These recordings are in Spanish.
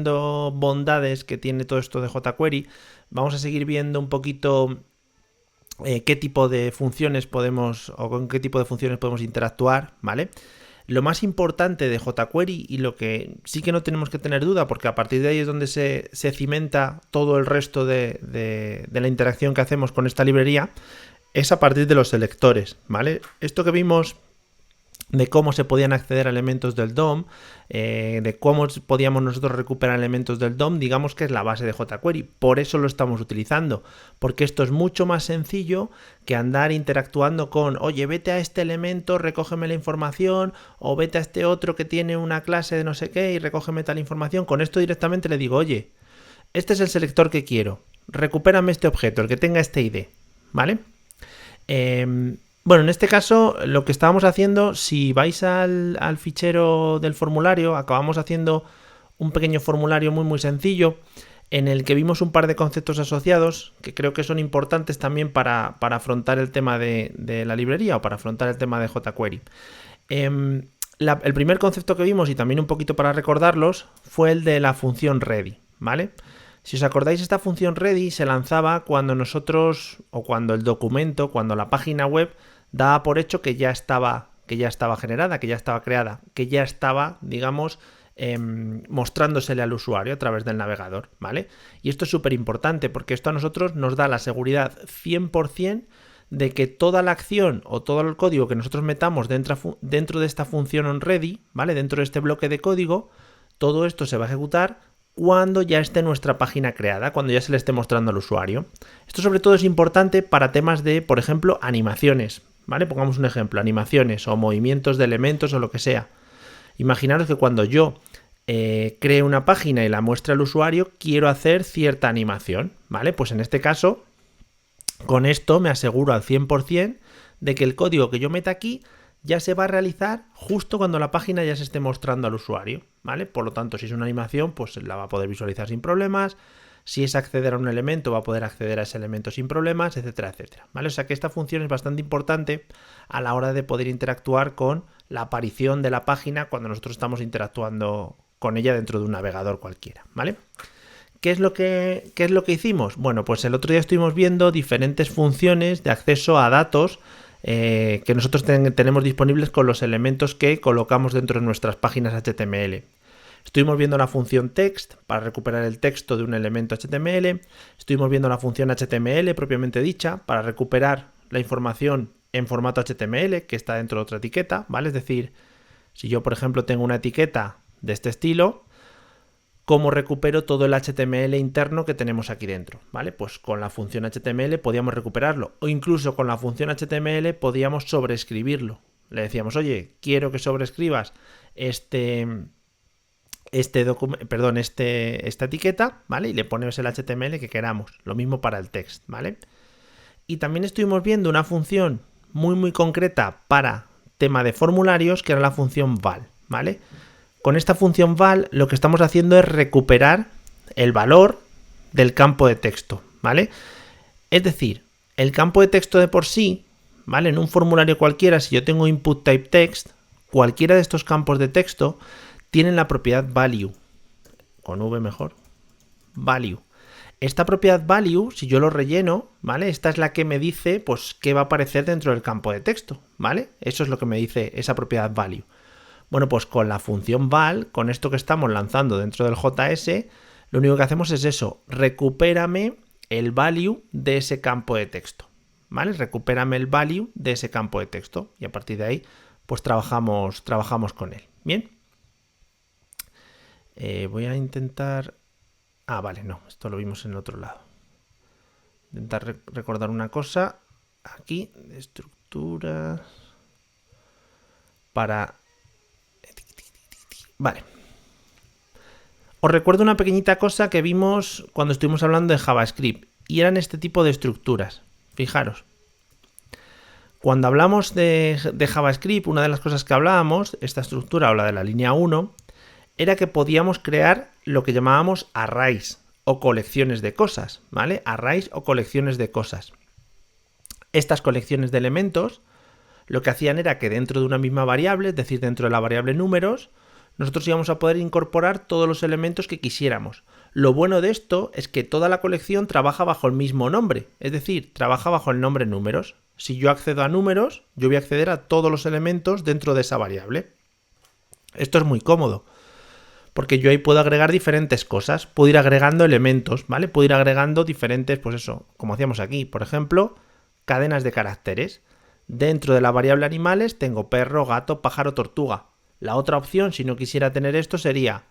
viendo bondades que tiene todo esto de jQuery, vamos a seguir viendo un poquito qué tipo de funciones podemos o con qué tipo de funciones podemos interactuar, ¿vale? Lo más importante de jQuery y lo que sí que no tenemos que tener duda, porque a partir de ahí es donde se cimenta todo el resto de la interacción que hacemos con esta librería, es a partir de los selectores, ¿vale? Esto que vimos de cómo se podían acceder a elementos del DOM, de cómo podíamos nosotros recuperar elementos del DOM, digamos que es la base de jQuery. Por eso lo estamos utilizando, porque esto es mucho más sencillo que andar interactuando con, oye, vete a este elemento, recógeme la información, o vete a este otro que tiene una clase de no sé qué y recógeme tal información. Con esto directamente le digo, oye, este es el selector que quiero, recupérame este objeto, el que tenga este ID, ¿vale? Bueno, en este caso lo que estábamos haciendo, si vais al fichero del formulario, acabamos haciendo un pequeño formulario muy sencillo en el que vimos un par de conceptos asociados que creo que son importantes también para afrontar el tema de la librería o para afrontar el tema de jQuery. El primer concepto que vimos, y también un poquito para recordarlos, fue el de la función ready, ¿vale? Si os acordáis, esta función ready se lanzaba cuando nosotros, o cuando el documento, cuando la página web daba por hecho que ya estaba generada, que ya estaba creada, que ya estaba, digamos, mostrándosele al usuario a través del navegador, ¿vale? Y esto es súper importante porque esto a nosotros nos da la seguridad 100% de que toda la acción o todo el código que nosotros metamos dentro de esta función onReady, ¿vale? Dentro de este bloque de código, todo esto se va a ejecutar cuando ya esté nuestra página creada, cuando ya se le esté mostrando al usuario. Esto sobre todo es importante para temas de, por ejemplo, animaciones, ¿vale? Pongamos un ejemplo, animaciones o movimientos de elementos o lo que sea. Imaginaros que cuando yo cree una página y la muestre al usuario, quiero hacer cierta animación, ¿vale? Pues en este caso, con esto me aseguro al 100% de que el código que yo meta aquí ya se va a realizar justo cuando la página ya se esté mostrando al usuario, ¿vale? Por lo tanto, si es una animación, pues la va a poder visualizar sin problemas. Si es acceder a un elemento, va a poder acceder a ese elemento sin problemas, etcétera, etcétera, ¿vale? O sea que esta función es bastante importante a la hora de poder interactuar con la aparición de la página cuando nosotros estamos interactuando con ella dentro de un navegador cualquiera, ¿vale? ¿Qué es lo que hicimos? Bueno, pues el otro día estuvimos viendo diferentes funciones de acceso a datos que nosotros tenemos disponibles con los elementos que colocamos dentro de nuestras páginas HTML. Estuvimos viendo la función text para recuperar el texto de un elemento HTML. Estuvimos viendo la función HTML propiamente dicha para recuperar la información en formato HTML que está dentro de otra etiqueta, ¿vale? Es decir, si yo, por ejemplo, tengo una etiqueta de este estilo, ¿cómo recupero todo el HTML interno que tenemos aquí dentro? ¿Vale? Pues con la función HTML podíamos recuperarlo, o incluso con la función HTML podíamos sobreescribirlo. Le decíamos, oye, quiero que sobreescribas esta etiqueta, ¿vale? Y le ponemos el HTML que queramos. Lo mismo para el text, ¿vale? Y también estuvimos viendo una función muy concreta para tema de formularios, que era la función val, ¿vale? Con esta función val lo que estamos haciendo es recuperar el valor del campo de texto, ¿vale? Es decir, el campo de texto de por sí, ¿vale? En un formulario cualquiera, si yo tengo input type text, cualquiera de estos campos de texto tienen la propiedad value, con V mejor, value. Esta propiedad value, si yo lo relleno, ¿vale? Esta es la que me dice, pues, qué va a aparecer dentro del campo de texto, ¿vale? Eso es lo que me dice esa propiedad value. Bueno, pues con la función val, con esto que estamos lanzando dentro del JS, lo único que hacemos es eso, recupérame el value de ese campo de texto, ¿vale? Recupérame el value de ese campo de texto y a partir de ahí, pues trabajamos con él. Bien. Voy a intentar... Ah, vale, no, esto lo vimos en el otro lado. Intentar recordar una cosa. Aquí, de estructuras... Para... Vale. Os recuerdo una pequeñita cosa que vimos cuando estuvimos hablando de JavaScript. Y eran este tipo de estructuras. Fijaros. Cuando hablamos de JavaScript, una de las cosas que hablábamos, esta estructura o la de la línea 1, era que podíamos crear lo que llamábamos arrays o colecciones de cosas, ¿vale? Arrays o colecciones de cosas. Estas colecciones de elementos lo que hacían era que dentro de una misma variable, es decir, dentro de la variable números, nosotros íbamos a poder incorporar todos los elementos que quisiéramos. Lo bueno de esto es que toda la colección trabaja bajo el mismo nombre, es decir, trabaja bajo el nombre números. Si yo accedo a números, yo voy a acceder a todos los elementos dentro de esa variable. Esto es muy cómodo, porque yo ahí puedo agregar diferentes cosas, puedo ir agregando elementos, ¿vale? Puedo ir agregando diferentes, pues eso, como hacíamos aquí, por ejemplo, cadenas de caracteres. Dentro de la variable animales tengo perro, gato, pájaro, tortuga. La otra opción, si no quisiera tener esto, sería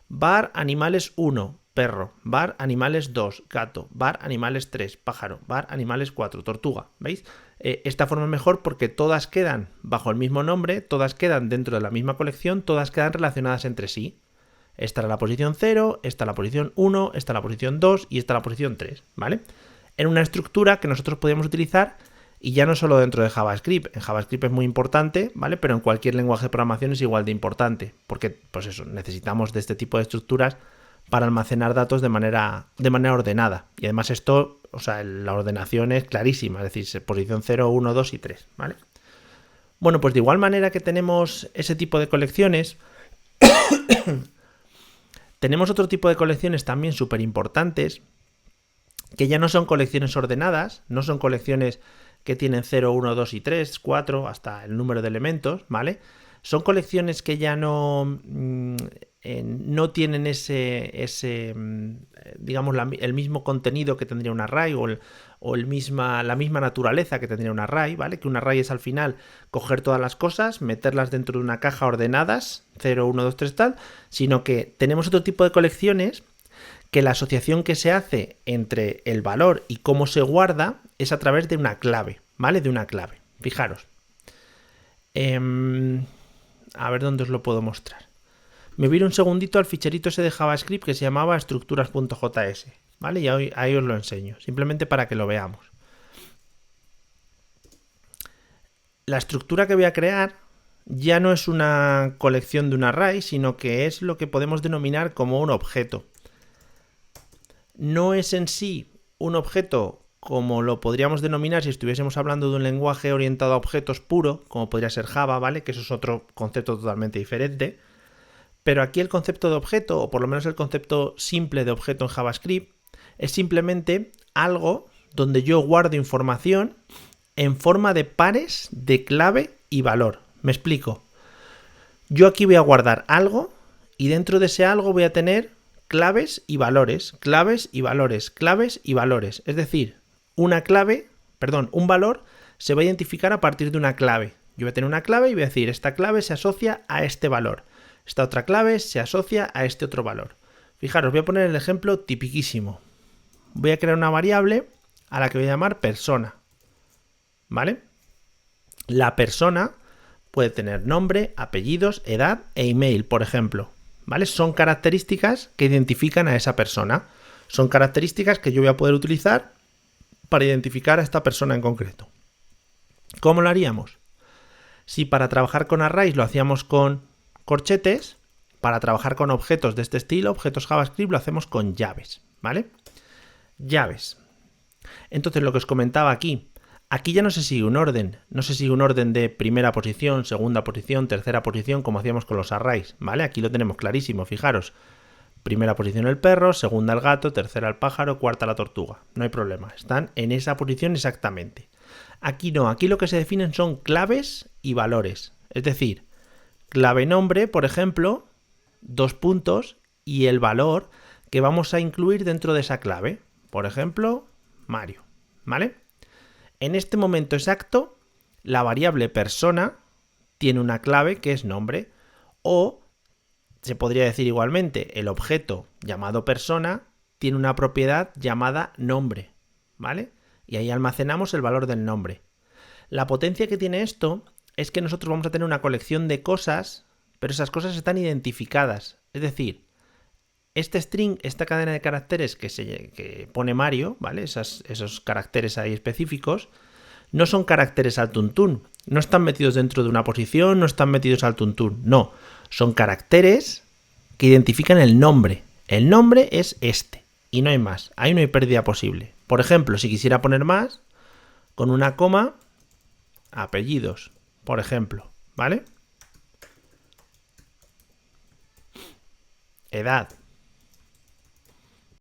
var animales 1, perro, var animales 2, gato, var animales 3, pájaro, var animales 4, tortuga. ¿Veis? Esta forma es mejor porque todas quedan bajo el mismo nombre, todas quedan dentro de la misma colección, todas quedan relacionadas entre sí. Esta era la posición 0, esta la posición 1, esta la posición 2 y esta la posición 3, ¿vale? En una estructura que nosotros podemos utilizar y ya no solo dentro de JavaScript. En JavaScript es muy importante, ¿vale? Pero en cualquier lenguaje de programación es igual de importante, porque, pues eso, necesitamos de este tipo de estructuras para almacenar datos de manera ordenada. Y además esto, o sea, la ordenación es clarísima, es decir, posición 0, 1, 2 y 3, ¿vale? Bueno, pues de igual manera que tenemos ese tipo de colecciones, tenemos otro tipo de colecciones también súper importantes, que ya no son colecciones ordenadas, no son colecciones que tienen 0, 1, 2 y 3, 4, hasta el número de elementos, ¿vale? Son colecciones que ya no tienen digamos, el mismo contenido que tendría un array o la misma naturaleza que tendría un array, ¿vale? Que un array es al final coger todas las cosas, meterlas dentro de una caja ordenadas, 0, 1, 2, 3, tal, sino que tenemos otro tipo de colecciones que la asociación que se hace entre el valor y cómo se guarda es a través de una clave, ¿vale? De una clave. Fijaros. A ver dónde os lo puedo mostrar. Me voy a ir un segundito al ficherito ese de JavaScript que se llamaba estructuras.js, ¿vale? Y ahí os lo enseño, simplemente para que lo veamos. La estructura que voy a crear ya no es una colección de un array, sino que es lo que podemos denominar como un objeto. No es en sí un objeto como lo podríamos denominar si estuviésemos hablando de un lenguaje orientado a objetos puro, como podría ser Java, ¿vale? Que eso es otro concepto totalmente diferente. Pero aquí el concepto de objeto, o por lo menos el concepto simple de objeto en JavaScript, es simplemente algo donde yo guardo información en forma de pares de clave y valor. Me explico. Yo aquí voy a guardar algo y dentro de ese algo voy a tener claves y valores, claves y valores, claves y valores. Es decir, un valor se va a identificar a partir de una clave. Yo voy a tener una clave y voy a decir, esta clave se asocia a este valor. Esta otra clave se asocia a este otro valor. Fijaros, voy a poner el ejemplo tipiquísimo. Voy a crear una variable a la que voy a llamar persona. ¿Vale? La persona puede tener nombre, apellidos, edad e email, por ejemplo. ¿Vale? Son características que identifican a esa persona. Son características que yo voy a poder utilizar para identificar a esta persona en concreto. ¿Cómo lo haríamos? Si para trabajar con arrays lo hacíamos con corchetes, para trabajar con objetos de este estilo, objetos JavaScript, lo hacemos con llaves, ¿vale? Llaves. Entonces, lo que os comentaba aquí ya no se sigue un orden, no se sigue un orden de primera posición, segunda posición, tercera posición, como hacíamos con los arrays, ¿vale? Aquí lo tenemos clarísimo, fijaros. Primera posición el perro, segunda el gato, tercera el pájaro, cuarta la tortuga. No hay problema, están en esa posición exactamente. Aquí no, aquí lo que se definen son claves y valores. Es decir, clave nombre, por ejemplo, 2 puntos, y el valor que vamos a incluir dentro de esa clave. Por ejemplo, Mario, ¿vale? En este momento exacto, la variable persona tiene una clave que es nombre, o se podría decir igualmente, el objeto llamado persona tiene una propiedad llamada nombre, ¿vale? Y ahí almacenamos el valor del nombre. La potencia que tiene esto es que nosotros vamos a tener una colección de cosas, pero esas cosas están identificadas. Es decir, este string, esta cadena de caracteres que pone Mario, ¿vale? Esos caracteres ahí específicos, no son caracteres al tuntún. No están metidos dentro de una posición, no están metidos al tuntún. No, son caracteres que identifican el nombre. El nombre es este y no hay más. Ahí no hay pérdida posible. Por ejemplo, si quisiera poner más, con una coma, apellidos, por ejemplo, ¿vale? edad,